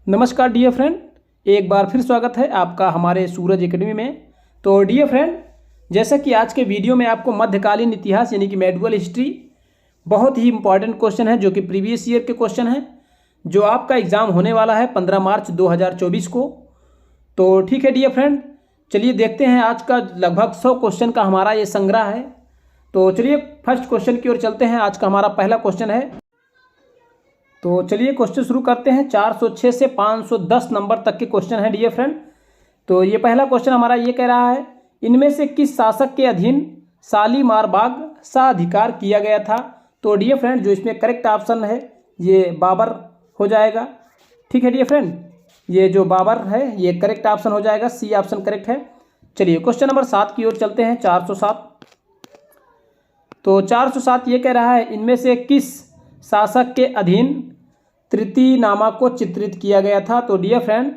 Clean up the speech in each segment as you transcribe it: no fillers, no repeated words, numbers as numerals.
नमस्कार dear friend, एक बार फिर स्वागत है आपका हमारे सूरज एकेडमी में। तो डियर फ्रेंड, जैसा कि आज के वीडियो में आपको मध्यकालीन इतिहास यानी कि मेडुअल हिस्ट्री बहुत ही इंपॉर्टेंट क्वेश्चन है, जो कि प्रीवियस ईयर के क्वेश्चन हैं, जो आपका एग्ज़ाम होने वाला है 15 मार्च 2024 को। तो ठीक है डियर फ्रेंड, चलिए देखते हैं। आज का लगभग 100 क्वेश्चन का हमारा ये संग्रह है। तो चलिए फर्स्ट क्वेश्चन की ओर चलते हैं। आज का हमारा पहला क्वेश्चन है, तो चलिए क्वेश्चन शुरू करते हैं। 406 से 510 नंबर तक के क्वेश्चन है डियर फ्रेंड। तो ये पहला क्वेश्चन हमारा ये कह रहा है, इनमें से किस शासक के अधीन शालीमार बाग साधिकार किया गया था। तो डियर फ्रेंड, जो इसमें करेक्ट ऑप्शन है ये बाबर हो जाएगा। ठीक है डियर फ्रेंड, ये जो बाबर है ये करेक्ट ऑप्शन हो जाएगा, सी ऑप्शन करेक्ट है। चलिए क्वेश्चन नंबर 7 की ओर चलते हैं। 407, तो 407 ये कह रहा है, इनमें से किस शासक के अधीन तृतीनामा को चित्रित किया गया था। तो डियर फ्रेंड,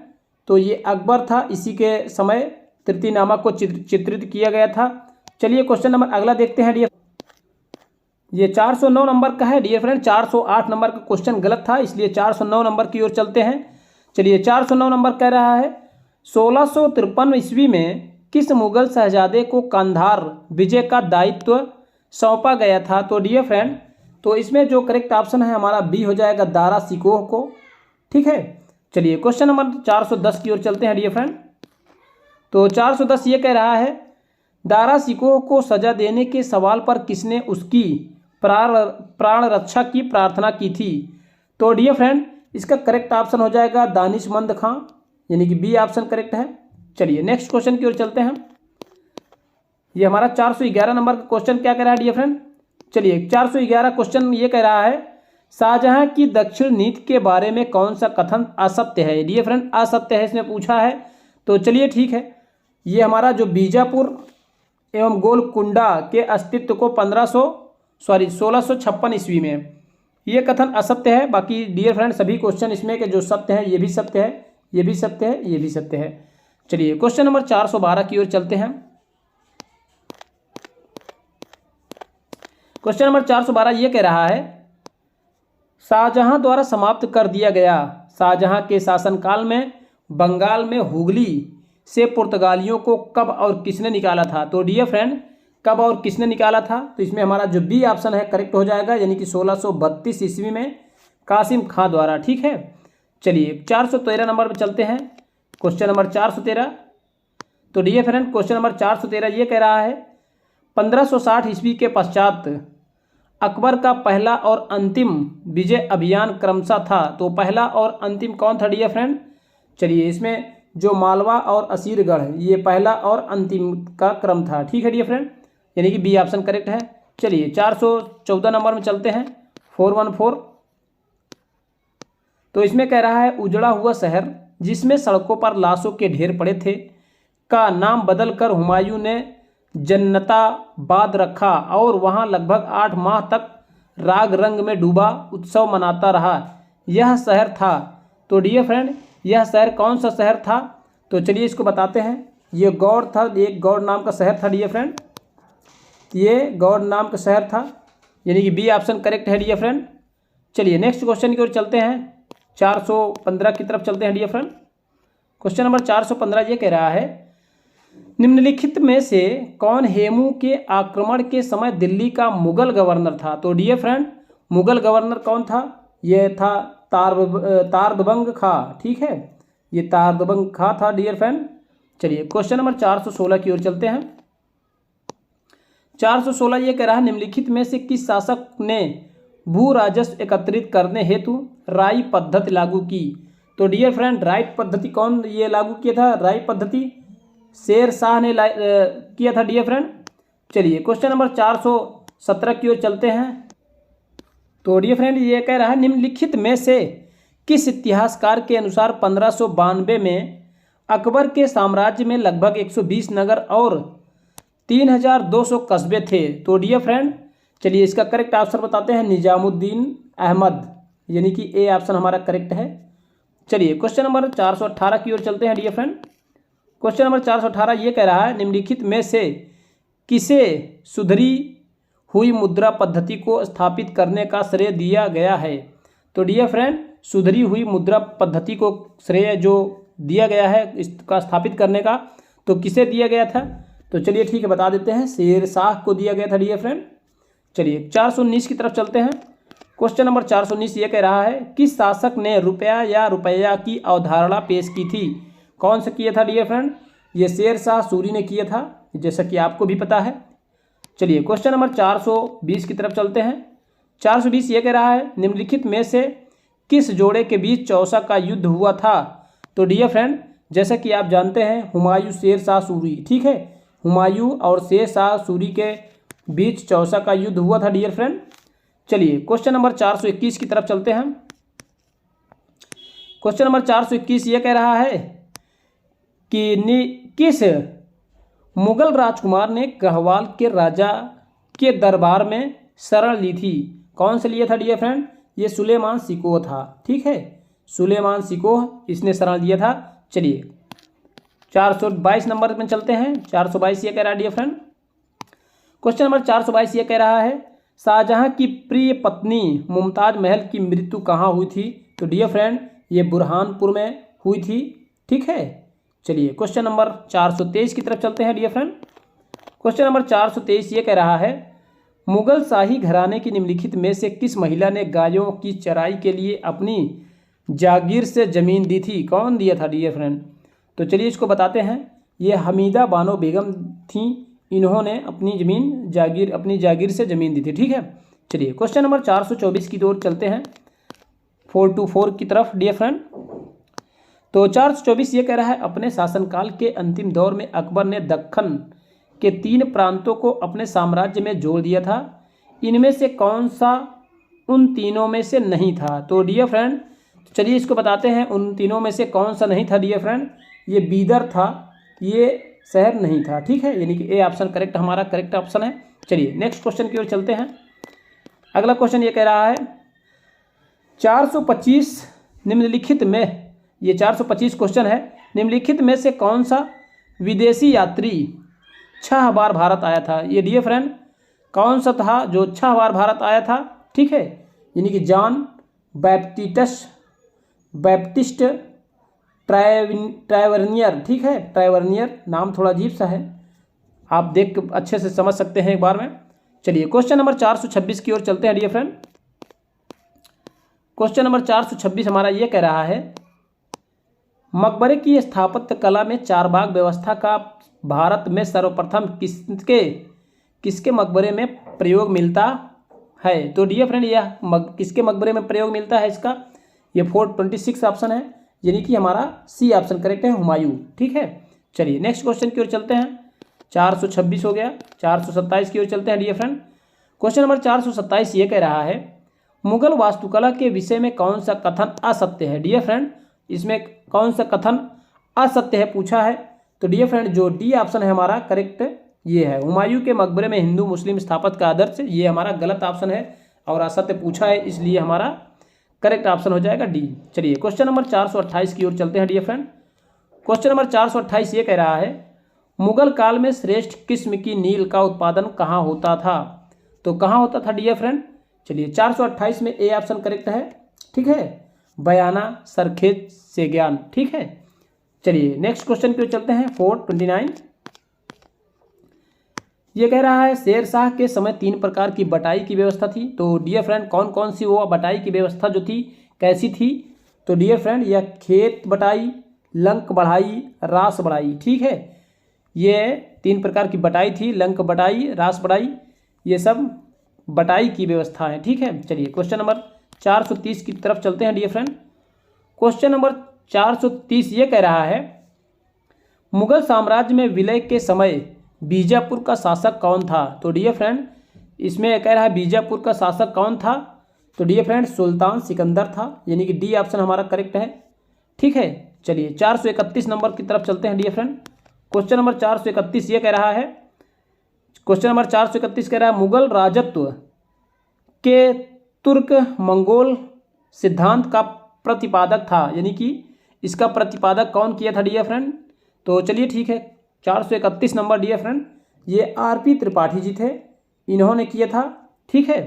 तो ये अकबर था, इसी के समय तृतीनामा को चित्रित किया गया था। चलिए क्वेश्चन नंबर अगला देखते हैं डियर। ये 409 नंबर का है डियर फ्रेंड। 408 नंबर का क्वेश्चन गलत था, इसलिए 409 नंबर की ओर चलते हैं। चलिए 409 नंबर कह रहा है, 1653 ईस्वी में किस मुगल शहजादे को कंधार विजय का दायित्व सौंपा गया था। तो डियर फ्रेंड, तो इसमें जो करेक्ट ऑप्शन है हमारा बी हो जाएगा, दारा शिकोह को। ठीक है, चलिए क्वेश्चन नंबर 410 की ओर चलते हैं डियर फ्रेंड। तो 410 ये कह रहा है, दारा शिकोह को सजा देने के सवाल पर किसने उसकी प्राण रक्षा की प्रार्थना की थी। तो डियर फ्रेंड, इसका करेक्ट ऑप्शन हो जाएगा दानिशमंद खां, यानी कि बी ऑप्शन करेक्ट है। चलिए नेक्स्ट क्वेश्चन की ओर चलते हैं। ये हमारा 411 नंबर का क्वेश्चन क्या कह रहा है डियर फ्रेंड। चलिए 411 क्वेश्चन ये कह रहा है, शाहजहां की दक्षिण नीति के बारे में कौन सा कथन असत्य है। डियर फ्रेंड, असत्य है इसमें पूछा है। तो चलिए ठीक है, ये हमारा जो बीजापुर एवं गोलकुंडा के अस्तित्व को 1656 ईस्वी में, ये कथन असत्य है। बाकी डियर फ्रेंड सभी क्वेश्चन इसमें के जो सत्य है, ये भी सत्य है, ये भी सत्य है, ये भी सत्य है। चलिए क्वेश्चन नंबर 412 की ओर चलते हैं। क्वेश्चन नंबर 412 ये कह रहा है, शाहजहां द्वारा समाप्त कर दिया गया। शाहजहां के शासनकाल में बंगाल में हुगली से पुर्तगालियों को कब और किसने निकाला था। तो डियर फ्रेंड, कब और किसने निकाला था, तो इसमें हमारा जो बी ऑप्शन है करेक्ट हो जाएगा, यानी कि 1632 ईस्वी में कासिम खां द्वारा। ठीक है, चलिए 413 नंबर पर चलते हैं। क्वेश्चन नंबर 413, तो डियर फ्रेंड क्वेश्चन नंबर 413 ये कह रहा है, 1560 ईस्वी के पश्चात अकबर का पहला और अंतिम विजय अभियान क्रमशः था। तो पहला और अंतिम कौन था डियर फ्रेंड। चलिए इसमें जो मालवा और असीरगढ़, ये पहला और अंतिम का क्रम था। ठीक है डियर फ्रेंड, यानी कि बी ऑप्शन करेक्ट है। चलिए 414 नंबर में चलते हैं। 414, तो इसमें कह रहा है, उजड़ा हुआ शहर जिसमें सड़कों पर लाशों के ढेर पड़े थे का नाम बदलकर हुमायूं ने जन्नताबाद रखा और वहां लगभग 8 माह तक राग रंग में डूबा उत्सव मनाता रहा। यह शहर था। तो डियर फ्रेंड, यह शहर कौन सा शहर था। तो चलिए इसको बताते हैं। ये गौड़ था, एक गौड़ नाम का शहर था डियर फ्रेंड, ये गौड़ नाम का शहर था, यानी कि बी ऑप्शन करेक्ट है डियर फ्रेंड। चलिए नेक्स्ट क्वेश्चन की ओर चलते हैं। 415 की तरफ चलते हैं डियर फ्रेंड। क्वेश्चन नंबर 415 ये कह रहा है, निम्नलिखित में से कौन हेमू के आक्रमण के समय दिल्ली का मुगल गवर्नर था। तो डियर फ्रेंड, मुगल गवर्नर कौन था, ये था तारदबंग खां। ठीक है, ये तारदबंग खां था डियर फ्रेंड। चलिए क्वेश्चन नंबर 416 की ओर चलते हैं। 416 ये कह रहा है, निम्नलिखित में से किस शासक ने भू राजस्व एकत्रित करने हेतु राय पद्धति लागू की। तो डियर फ्रेंड, राय पद्धति कौन ये लागू किया था, राय पद्धति शेर शाह ने किया था डियर फ्रेंड। चलिए क्वेश्चन नंबर 417 की ओर चलते हैं। तो डियर फ्रेंड ये कह रहा है, निम्नलिखित में से किस इतिहासकार के अनुसार 1592 में अकबर के साम्राज्य में लगभग 120 नगर और 3200 कस्बे थे। तो डियर फ्रेंड, चलिए इसका करेक्ट आंसर बताते हैं, निजामुद्दीन अहमद, यानी कि ए ऑप्शन हमारा करेक्ट है। चलिए क्वेश्चन नंबर 418 की ओर चलते हैं डियर फ्रेंड। क्वेश्चन नंबर 418 ये कह रहा है, निम्नलिखित में से किसे सुधरी हुई मुद्रा पद्धति को स्थापित करने का श्रेय दिया गया है। तो डियर फ्रेंड, सुधरी हुई मुद्रा पद्धति को श्रेय जो दिया गया है इसका स्थापित करने का, तो किसे दिया गया था? तो चलिए ठीक है, बता देते हैं, शेरशाह को दिया गया था डियर फ्रेंड। चलिए 419 की तरफ चलते हैं। क्वेश्चन नंबर 419 ये कह रहा है, किस शासक ने रुपया या रुपया की अवधारणा पेश की थी? कौन सा किया था डियर फ्रेंड? ये शेरशाह सूरी ने किया था, जैसा कि आपको भी पता है। चलिए क्वेश्चन नंबर 420 की तरफ चलते हैं। 420 ये कह रहा है, निम्नलिखित में से किस जोड़े के बीच चौसा का युद्ध हुआ था? तो डियर फ्रेंड, जैसा कि आप जानते हैं, हुमायूं शेरशाह सूरी, ठीक है, हुमायूं और शेरशाह सूरी के बीच चौसा का युद्ध हुआ था डियर फ्रेंड। चलिए क्वेश्चन नंबर 421 की तरफ चलते हैं। क्वेश्चन नंबर 421 ये कह रहा है कि किस मुगल राजकुमार ने गढ़वाल के राजा के दरबार में शरण ली थी? कौन से लिया था डियर फ्रेंड? ये सुलेमान शिकोह था, ठीक है, सुलेमान शिकोह इसने शरण लिया था। चलिए 422 नंबर में चलते हैं। 422 ये कह रहा है डियर फ्रेंड, क्वेश्चन नंबर 422 ये कह रहा है, शाहजहां की प्रिय पत्नी मुमताज महल की मृत्यु कहाँ हुई थी? तो डियर फ्रेंड, ये बुरहानपुर में हुई थी, ठीक है। चलिए क्वेश्चन नंबर 423 की तरफ चलते हैं डियर फ्रेंड। क्वेश्चन नंबर 423 ये कह रहा है, मुगल शाही घराने की निम्नलिखित में से किस महिला ने गायों की चराई के लिए अपनी जागीर से ज़मीन दी थी? कौन दिया था डियर फ्रेंड? तो चलिए इसको बताते हैं, ये हमीदा बानो बेगम थी, इन्होंने अपनी जागीर से ज़मीन दी थी, ठीक है। चलिए क्वेश्चन नंबर 424 की ओर चलते हैं, 424 की तरफ डियर फ्रेंड। तो 424 ये कह रहा है, अपने शासनकाल के अंतिम दौर में अकबर ने दक्खन के 3 प्रांतों को अपने साम्राज्य में जोड़ दिया था, इनमें से कौन सा उन तीनों में से नहीं था? तो डियर फ्रेंड चलिए इसको बताते हैं, उन तीनों में से कौन सा नहीं था डियर फ्रेंड? ये बीदर था, ये शहर नहीं था, ठीक है, यानी कि ए ऑप्शन करेक्ट हमारा करेक्ट ऑप्शन है। चलिए नेक्स्ट क्वेश्चन की ओर चलते हैं। अगला क्वेश्चन ये कह रहा है, 425 निम्नलिखित में, ये 425 क्वेश्चन है, निम्नलिखित में से कौन सा विदेशी यात्री 6 बार भारत आया था? ये डियर फ्रेंड कौन सा था जो 6 बार भारत आया था, ठीक है, यानी कि जॉन बैप्टिस्ट ट्राइवर्नियर, ठीक है, ट्राइवर्नियर नाम थोड़ा अजीब सा है, आप देख के अच्छे से समझ सकते हैं एक बार में। चलिए क्वेश्चन नंबर 426 की ओर चलते हैं डियर फ्रेंड। क्वेश्चन नंबर 426 हमारा ये कह रहा है, मकबरे की स्थापत्य कला में चारबाग व्यवस्था का भारत में सर्वप्रथम किसके मकबरे में प्रयोग मिलता है? तो डियर फ्रेंड यह किसके मकबरे में प्रयोग मिलता है इसका? ये 426 ऑप्शन है, यानी कि हमारा सी ऑप्शन करेक्ट है, हुमायूं, ठीक है। चलिए नेक्स्ट क्वेश्चन की ओर चलते हैं। 426 हो गया, 427 की ओर चलते हैं डियर फ्रेंड। क्वेश्चन नंबर 427 ये कह रहा है, मुगल वास्तुकला के विषय में कौन सा कथन असत्य है? डियर फ्रेंड इसमें कौन सा कथन असत्य है पूछा है? तो डियर फ्रेंड जो डी ऑप्शन है हमारा करेक्ट ये है, हुमायूं के मकबरे में हिंदू मुस्लिम स्थापत्य का आदर्श, ये हमारा गलत ऑप्शन है और असत्य पूछा है, इसलिए हमारा करेक्ट ऑप्शन हो जाएगा डी। चलिए क्वेश्चन नंबर 428 की ओर चलते हैं डियर फ्रेंड। क्वेश्चन नंबर 428 ये कह रहा है, मुगल काल में श्रेष्ठ किस्म की नील का उत्पादन कहाँ होता था? तो कहाँ होता था डियर फ्रेंड? चलिए 428 में ए ऑप्शन करेक्ट है, ठीक है, बयाना सरखेज से ज्ञान, ठीक है। चलिए नेक्स्ट क्वेश्चन की ओर चलते हैं, 429 ये कह रहा है, शेरशाह के समय 3 प्रकार की बटाई की व्यवस्था थी। तो डियर फ्रेंड कौन कौन सी वो बटाई की व्यवस्था जो थी कैसी थी? तो डियर फ्रेंड यह खेत बटाई, लंक बढ़ाई, रास बढ़ाई, ठीक है, ये 3 प्रकार की बटाई थी, लंक बढ़ाई, रास बढ़ाई, ये सब बटाई की व्यवस्था है, ठीक है। चलिए क्वेश्चन नंबर 430 की तरफ चलते हैं डियर फ्रेंड। क्वेश्चन नंबर 430 ये कह रहा है, मुगल साम्राज्य में विलय के समय बीजापुर का शासक कौन था? तो डियर फ्रेंड इसमें कह रहा है बीजापुर का शासक कौन था? तो डियर फ्रेंड सुल्तान सिकंदर था, यानी कि डी ऑप्शन हमारा करेक्ट है, ठीक है। चलिए 431 नंबर की तरफ चलते हैं डियर फ्रेंड। क्वेश्चन नंबर 431 ये कह रहा है, क्वेश्चन नंबर 431 कह रहा है, मुगल राजत्व के तुर्क मंगोल सिद्धांत का प्रतिपादक था, यानी कि इसका प्रतिपादक कौन किया था डियर फ्रेंड? तो चलिए ठीक है, 431 नंबर डियर फ्रेंड ये आरपी त्रिपाठी जी थे, इन्होंने किया था, ठीक है।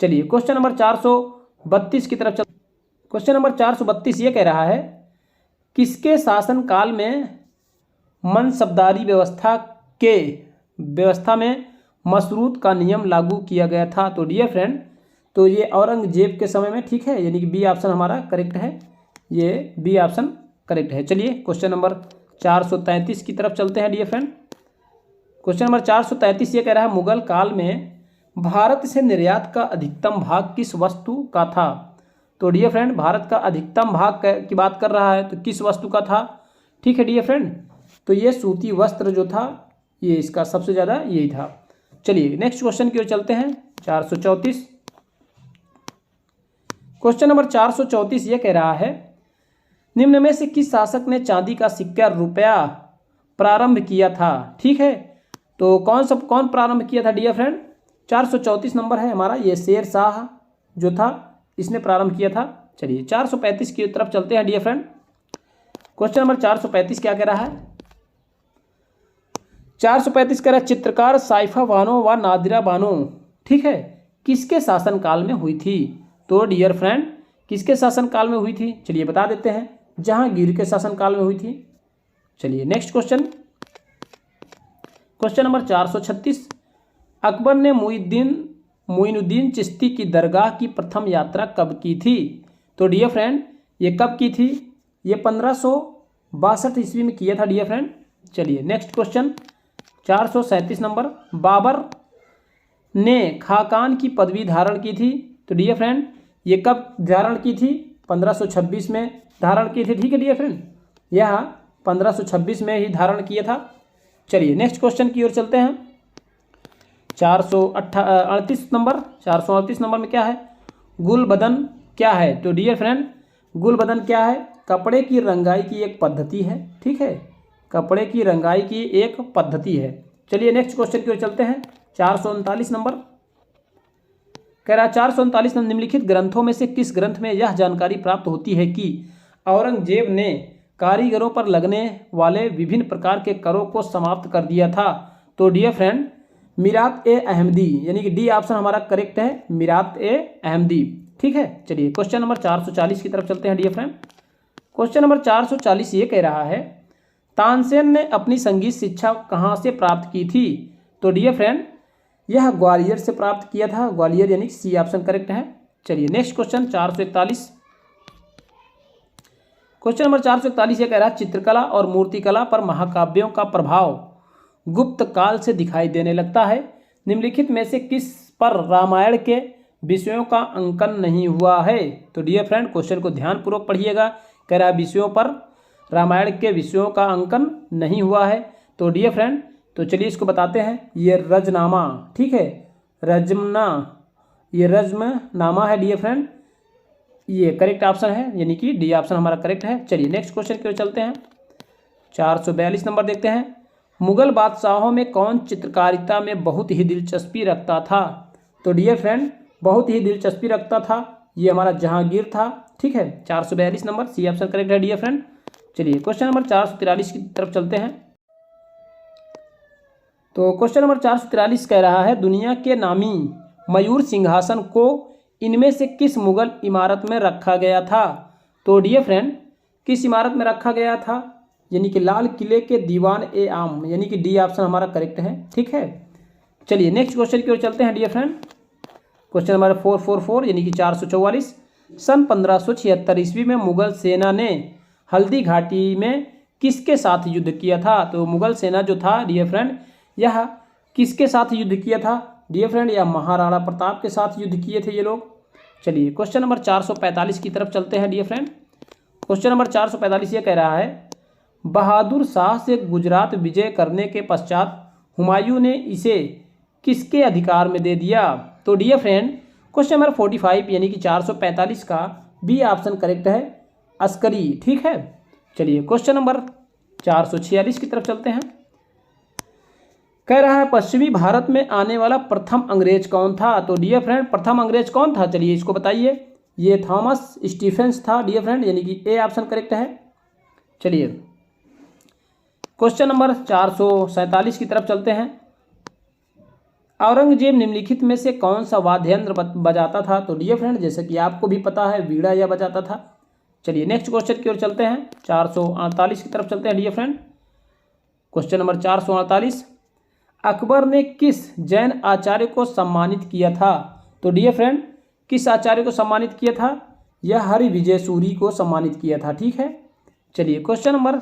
चलिए क्वेश्चन नंबर 432 की तरफ क्वेश्चन नंबर 432 ये कह रहा है, किसके शासनकाल में मनसबदारी व्यवस्था में मशरूत का नियम लागू किया गया था? तो डियर फ्रेंड, तो ये औरंगजेब के समय में, ठीक है, यानी कि बी ऑप्शन हमारा करेक्ट है, ये बी ऑप्शन करेक्ट है। चलिए क्वेश्चन नंबर 433 की तरफ चलते हैं डियर फ्रेंड। क्वेश्चन नंबर 433 ये कह रहा है, मुगल काल में भारत से निर्यात का अधिकतम भाग किस वस्तु का था? तो डियर फ्रेंड, भारत का अधिकतम भाग की बात कर रहा है, तो किस वस्तु का था? ठीक है डियर फ्रेंड, तो ये सूती वस्त्र जो था, ये इसका सबसे ज़्यादा यही था। चलिए नेक्स्ट क्वेश्चन की ओर चलते हैं। 434 क्वेश्चन नंबर 434 ये कह रहा है, निम्न में से किस शासक ने चांदी का सिक्का रुपया प्रारंभ किया था? ठीक है, तो कौन प्रारंभ किया था डियर फ्रेंड? 434 नंबर है हमारा, ये शेर शाह जो था इसने प्रारंभ किया था। चलिए 435 की तरफ चलते हैं डियर फ्रेंड। क्वेश्चन नंबर 435 क्या कह रहा है? 435 कह रहा है, चित्रकार साइफा बानो व नादिरा बानो, ठीक है, किसके शासनकाल में हुई थी? तो डियर फ्रेंड, किसके शासनकाल में हुई थी? चलिए बता देते हैं, जहांगीर के शासनकाल में हुई थी। चलिए next question, question number 436, Akbar ने मोइनुद्दीन चिश्ती की दरगाह की प्रथम यात्रा कब की थी? तो डियर फ्रेंड, ये कब की थी? ये 1562 ईस्वी में किया था डियर फ्रेंड। चलिए नेक्स्ट क्वेश्चन 437 नंबर, बाबर ने खाकान की पदवी धारण की थी? तो डियर फ्रेंड, ये कब धारण की थी? 1526 में धारण की थी, ठीक है डियर फ्रेंड, यह 1526 में ही धारण किया था। चलिए नेक्स्ट क्वेश्चन की ओर चलते हैं। 438 नंबर, 438 नंबर में क्या है? गुलबदन क्या है? तो डियर फ्रेंड, गुलबदन क्या है? कपड़े की रंगाई की एक पद्धति है, ठीक है, कपड़े की रंगाई की एक पद्धति है। चलिए नेक्स्ट क्वेश्चन की ओर चलते हैं। 439 नंबर कह रहा है, 439 निम्नलिखित ग्रंथों में से किस ग्रंथ में यह जानकारी प्राप्त होती है कि औरंगजेब ने कारीगरों पर लगने वाले विभिन्न प्रकार के करों को समाप्त कर दिया था? तो डियर फ्रेंड, मीरात ए अहमदी, यानी कि डी ऑप्शन हमारा करेक्ट है, मीरात ए अहमदी, ठीक है। चलिए क्वेश्चन नंबर 440 की तरफ चलते हैं डियर फ्रेंड। क्वेश्चन नंबर 440 ये कह रहा है, तानसेन ने अपनी संगीत शिक्षा कहाँ से प्राप्त की थी? तो डियर फ्रेंड, यह ग्वालियर से प्राप्त किया था, ग्वालियर, यानी सी ऑप्शन करेक्ट है। चलिए नेक्स्ट क्वेश्चन 441, क्वेश्चन नंबर 441 ये कह रहा है, चित्रकला और मूर्तिकला पर महाकाव्यों का प्रभाव गुप्त काल से दिखाई देने लगता है, निम्नलिखित में से किस पर रामायण के विषयों का अंकन नहीं हुआ है? तो डियर फ्रेंड, क्वेश्चन को ध्यानपूर्वक पढ़िएगा, कह रहा है विषयों पर रामायण के विषयों का अंकन नहीं हुआ है। तो डियर फ्रेंड, तो चलिए इसको बताते हैं, ये रजनामा, ठीक है, रजमना, ये रजमनामा है डियर फ्रेंड, ये करेक्ट ऑप्शन है, यानी कि डी ऑप्शन हमारा करेक्ट है। चलिए नेक्स्ट क्वेश्चन की ओर चलते हैं। 442 नंबर देखते हैं, मुगल बादशाहों में कौन चित्रकारिता में बहुत ही दिलचस्पी रखता था? तो डियर फ्रेंड, बहुत ही दिलचस्पी रखता था, ये हमारा जहांगीर था, ठीक है। 442 नंबर सी ऑप्शन करेक्ट है डियर फ्रेंड। चलिए क्वेश्चन नंबर 443 की तरफ चलते हैं। तो क्वेश्चन नंबर 443 कह रहा है, दुनिया के नामी मयूर सिंहासन को इनमें से किस मुगल इमारत में रखा गया था? तो डियर फ्रेंड, किस इमारत में रखा गया था? यानी कि लाल किले के दीवान ए आम, यानी कि डी ऑप्शन हमारा करेक्ट है, ठीक है। चलिए नेक्स्ट क्वेश्चन की ओर चलते हैं डियर फ्रेंड। क्वेश्चन नंबर 444 यानी कि 444, सन 1576 ईस्वी में मुगल सेना ने हल्दी घाटी में किसके साथ युद्ध किया था? तो मुगल सेना जो था डियर फ्रेंड, यह किसके साथ युद्ध किया था डियर फ्रेंड? यह महाराणा प्रताप के साथ युद्ध किए थे ये लोग। चलिए क्वेश्चन नंबर 445 की तरफ चलते हैं डियर फ्रेंड। क्वेश्चन नंबर 445 ये कह रहा है, बहादुर शाह से गुजरात विजय करने के पश्चात हुमायूं ने इसे किसके अधिकार में दे दिया? तो डियर फ्रेंड, क्वेश्चन नंबर 45 यानी कि 445 का बी ऑप्शन करेक्ट है, अस्करी, ठीक है। चलिए क्वेश्चन नंबर 446 की तरफ चलते हैं। कह रहा है, पश्चिमी भारत में आने वाला प्रथम अंग्रेज कौन था? तो डियर फ्रेंड, प्रथम अंग्रेज कौन था? चलिए इसको बताइए, ये थॉमस स्टीफेंस था डियर फ्रेंड, यानी कि ए ऑप्शन करेक्ट है। चलिए क्वेश्चन नंबर 447 की तरफ चलते हैं। औरंगजेब निम्नलिखित में से कौन सा वाद्य यंत्र बजाता था? तो डियर फ्रेंड जैसे कि आपको भी पता है वीणा यह बजाता था। चलिए नेक्स्ट क्वेश्चन की ओर चलते हैं, 448 की तरफ चलते हैं dear friend. Question number 448, Akbar ने किस जैन आचार्य को सम्मानित किया था? तो डियर फ्रेंड किस आचार्य को सम्मानित किया था? यह हरिविजय सूरी को सम्मानित किया था। ठीक है, चलिए क्वेश्चन नंबर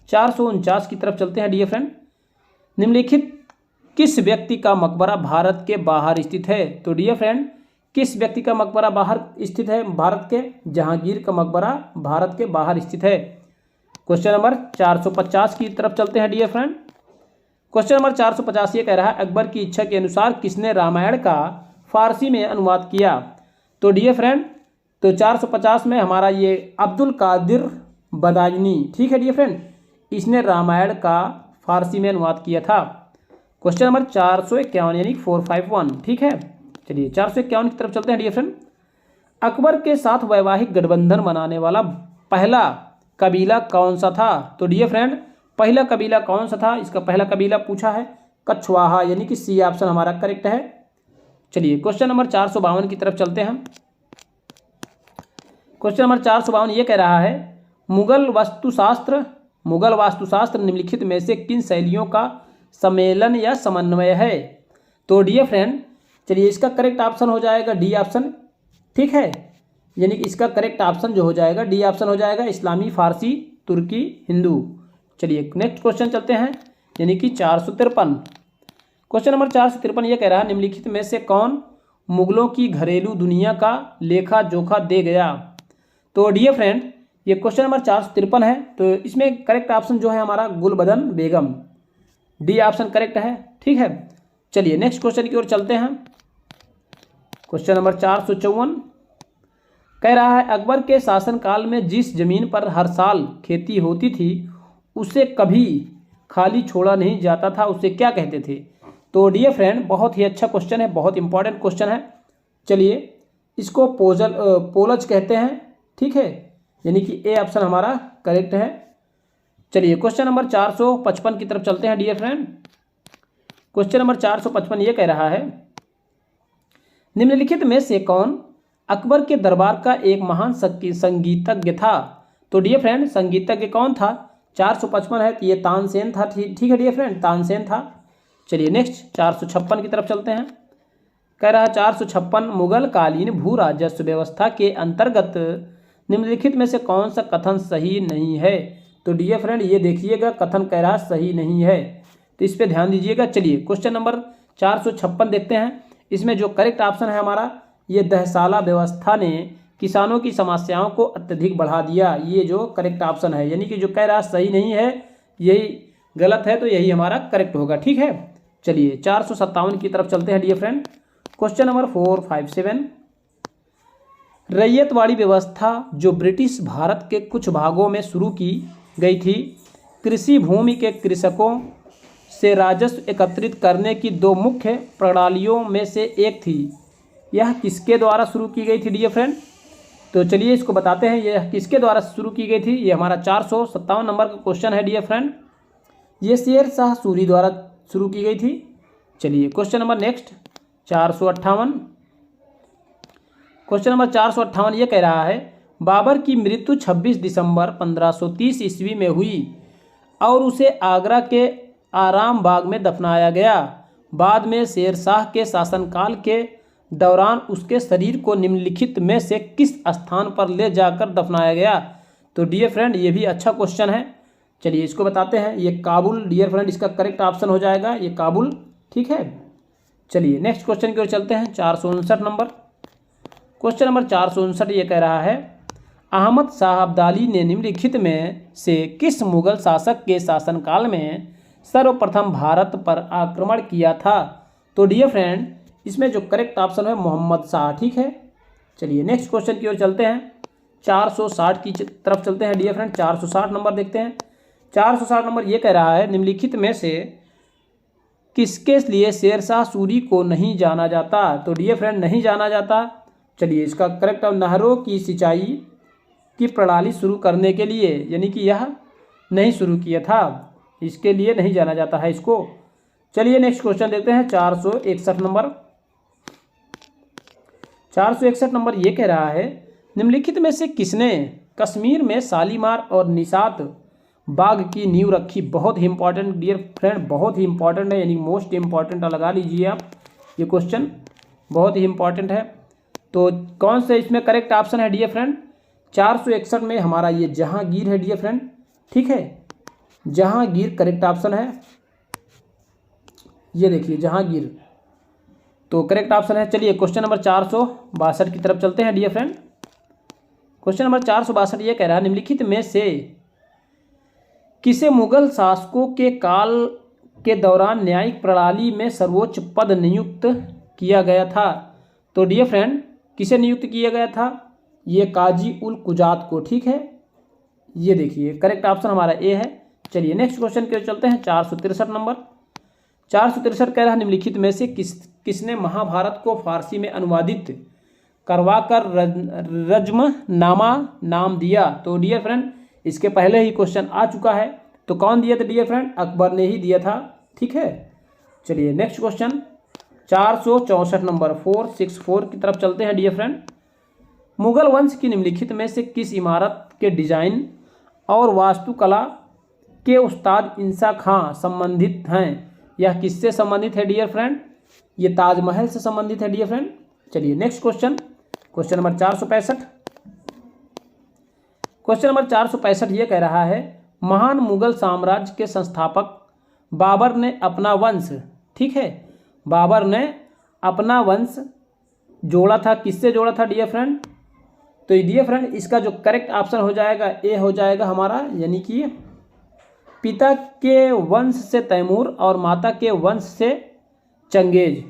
449 की तरफ चलते हैं डियर फ्रेंड। निम्नलिखित किस व्यक्ति का मकबरा भारत के बाहर स्थित है? तो डियर फ्रेंड किस व्यक्ति का मकबरा बाहर स्थित है भारत के? जहांगीर का मकबरा भारत के बाहर स्थित है। क्वेश्चन नंबर 450 की तरफ चलते हैं डियर फ्रेंड। क्वेश्चन नंबर 450 ये कह रहा है अकबर की इच्छा के अनुसार किसने रामायण का फारसी में अनुवाद किया? तो डियर फ्रेंड तो 450 में हमारा ये अब्दुल कादिर बदायूनी, ठीक है डियर फ्रेंड, इसने रामायण का फारसी में अनुवाद किया था। क्वेश्चन नंबर 451 यानी 451, ठीक है। चलिए 451 की तरफ चलते हैं डियर फ्रेंड। अकबर के साथ वैवाहिक गठबंधन बनाने वाला पहला कबीला कौन सा था? तो डियर फ्रेंड पहला कबीला कौन सा था? इसका पहला कबीला पूछा है कछवाहा, यानी कि सी ऑप्शन हमारा करेक्ट है। चलिए क्वेश्चन नंबर 452 की तरफ चलते हैं। क्वेश्चन नंबर 452 ये कह रहा है मुगल वास्तुशास्त्र निम्नलिखित में से किन शैलियों का सम्मेलन या समन्वय है? तो डियर फ्रेंड चलिए इसका करेक्ट ऑप्शन हो जाएगा डी ऑप्शन, ठीक है, यानी कि इसका करेक्ट ऑप्शन जो हो जाएगा डी ऑप्शन हो जाएगा, इस्लामी, फारसी, तुर्की, हिंदू। चलिए नेक्स्ट क्वेश्चन चलते हैं, यानी कि 453। क्वेश्चन नंबर 453 ये कह रहा है निम्नलिखित में से कौन मुगलों की घरेलू दुनिया का लेखा जोखा दे गया? तो डियर फ्रेंड ये क्वेश्चन नंबर 453 है, तो इसमें करेक्ट ऑप्शन जो है हमारा गुलबदन बेगम, डी ऑप्शन करेक्ट है, ठीक है। चलिए नेक्स्ट क्वेश्चन की ओर चलते हैं। क्वेश्चन नंबर 454 कह रहा है अकबर के शासनकाल में जिस जमीन पर हर साल खेती होती थी उसे कभी खाली छोड़ा नहीं जाता था, उसे क्या कहते थे? तो डियर फ्रेंड बहुत ही अच्छा क्वेश्चन है, बहुत इंपॉर्टेंट क्वेश्चन है। चलिए इसको पोलज कहते हैं, ठीक है, यानी कि ए ऑप्शन हमारा करेक्ट है। चलिए क्वेश्चन नंबर 455 की तरफ चलते हैं डियर फ्रेंड। क्वेश्चन नंबर 455 ये कह रहा है निम्नलिखित में से कौन अकबर के दरबार का एक महान संगीतज्ञ था? तो डियर फ्रेंड संगीतज्ञ कौन था? 455 है तो ये तानसेन था, ठीक है डियर फ्रेंड, तानसेन था। चलिए नेक्स्ट 456 की तरफ चलते हैं। कह रहा है 456 मुगल कालीन भू राजस्व व्यवस्था के अंतर्गत निम्नलिखित में से कौन सा कथन सही नहीं है? तो डियर फ्रेंड ये देखिएगा कथन कह रहा सही नहीं है, तो इस पे ध्यान दीजिएगा। चलिए क्वेश्चन नंबर 456 देखते हैं। इसमें जो करेक्ट ऑप्शन है हमारा ये दहसाला व्यवस्था ने किसानों की समस्याओं को अत्यधिक बढ़ा दिया, ये जो करेक्ट ऑप्शन है, यानी कि जो कह रहा सही नहीं है यही गलत है, तो यही हमारा करेक्ट होगा, ठीक है। चलिए 457 की तरफ चलते हैं डियर फ्रेंड। क्वेश्चन नंबर 457 रैयतवाड़ी व्यवस्था जो ब्रिटिश भारत के कुछ भागों में शुरू की गई थी, कृषि भूमि के कृषकों से राजस्व एकत्रित करने की दो मुख्य प्रणालियों में से एक थी, यह किसके द्वारा शुरू की गई थी डियर फ्रेंड? तो चलिए इसको बताते हैं यह किसके द्वारा शुरू की गई थी। ये हमारा 457 नंबर का क्वेश्चन है डियर फ्रेंड, ये शेर शाह सूरी द्वारा शुरू की गई थी। चलिए question number next 458। Question number 458 ये कह रहा है बाबर की मृत्यु 26 दिसंबर 1530 ईस्वी में हुई और उसे आगरा के आराम बाग में दफनाया गया। बाद में शेर शाह के शासनकाल के दौरान उसके शरीर को निम्नलिखित में से किस स्थान पर ले जाकर दफनाया गया? तो डियर फ्रेंड ये भी अच्छा क्वेश्चन है, चलिए इसको बताते हैं। ये काबुल डियर फ्रेंड इसका करेक्ट ऑप्शन हो जाएगा, ये काबुल, ठीक है। चलिए नेक्स्ट क्वेश्चन की ओर चलते हैं 459 नंबर। क्वेश्चन नंबर 459 ये कह रहा है अहमद शाह अब्दाली ने निम्नलिखित में से किस मुगल शासक के शासनकाल में सर्वप्रथम भारत पर आक्रमण किया था? तो डियर फ्रेंड इसमें जो करेक्ट ऑप्शन है मोहम्मद शाह, ठीक है। चलिए नेक्स्ट क्वेश्चन की ओर चलते हैं, 460 की तरफ चलते हैं डियर फ्रेंड। 460 नंबर देखते हैं। 460 नंबर ये कह रहा है निम्नलिखित में से किसके लिए शेर शाह सूरी को नहीं जाना जाता? तो डियर फ्रेंड नहीं जाना जाता, चलिए इसका करेक्ट नहरों की सिंचाई की प्रणाली शुरू करने के लिए, यानी कि यह नहीं शुरू किया था, इसके लिए नहीं जाना जाता है इसको। चलिए नेक्स्ट क्वेश्चन देखते हैं 461 नंबर। 461 नंबर ये कह रहा है, निम्नलिखित में से किसने कश्मीर में शालीमार और निशात बाग की नींव रखी। बहुत ही इंपॉर्टेंट डियर फ्रेंड, बहुत ही इंपॉर्टेंट है, यानी मोस्ट इंपॉर्टेंट लगा लीजिए आप, ये क्वेश्चन बहुत ही इंपॉर्टेंट है। तो कौन सा इसमें करेक्ट ऑप्शन है डियर फ्रेंड, 461 में हमारा ये जहांगीर है डियर फ्रेंड, ठीक है, जहांगीर करेक्ट ऑप्शन है, ये देखिए जहांगीर तो करेक्ट ऑप्शन है। चलिए क्वेश्चन नंबर 462 की तरफ चलते हैं डियर फ्रेंड। क्वेश्चन नंबर 462 ये कह रहा है, निम्नलिखित में से किसे मुगल शासकों के काल के दौरान न्यायिक प्रणाली में सर्वोच्च पद नियुक्त किया गया था। तो डियर फ्रेंड किसे नियुक्त किया गया था, ये काजी उल कुजात को, ठीक है, ये देखिए करेक्ट ऑप्शन हमारा ए है। चलिए नेक्स्ट क्वेश्चन के चलते हैं 463 नंबर। 463 कह रहा है, निम्नलिखित में से किसने महाभारत को फारसी में अनुवादित करवाकर रज्मनामा नाम दिया। तो डियर फ्रेंड इसके पहले ही क्वेश्चन आ चुका है, तो कौन दिया था डियर फ्रेंड, अकबर ने ही दिया था, ठीक है। चलिए नेक्स्ट क्वेश्चन 464 नंबर 464 की तरफ चलते हैं डियर फ्रेंड। मुगल वंश की निम्नलिखित में से किस इमारत के डिजाइन और वास्तुकला के उस्ताद इंसा खां संबंधित हैं। यह किससे संबंधित है डियर फ्रेंड, ये ताजमहल से संबंधित है डियर फ्रेंड। चलिए next question, question number 465। Question number 465 ये कह रहा है, महान मुगल साम्राज्य के संस्थापक बाबर ने अपना वंश, ठीक है, बाबर ने अपना वंश जोड़ा था, किससे जोड़ा था डियर फ्रेंड। तो डियर फ्रेंड इसका जो करेक्ट ऑप्शन हो जाएगा ए हो जाएगा हमारा, यानी कि पिता के वंश से तैमूर और माता के वंश से चंगेज।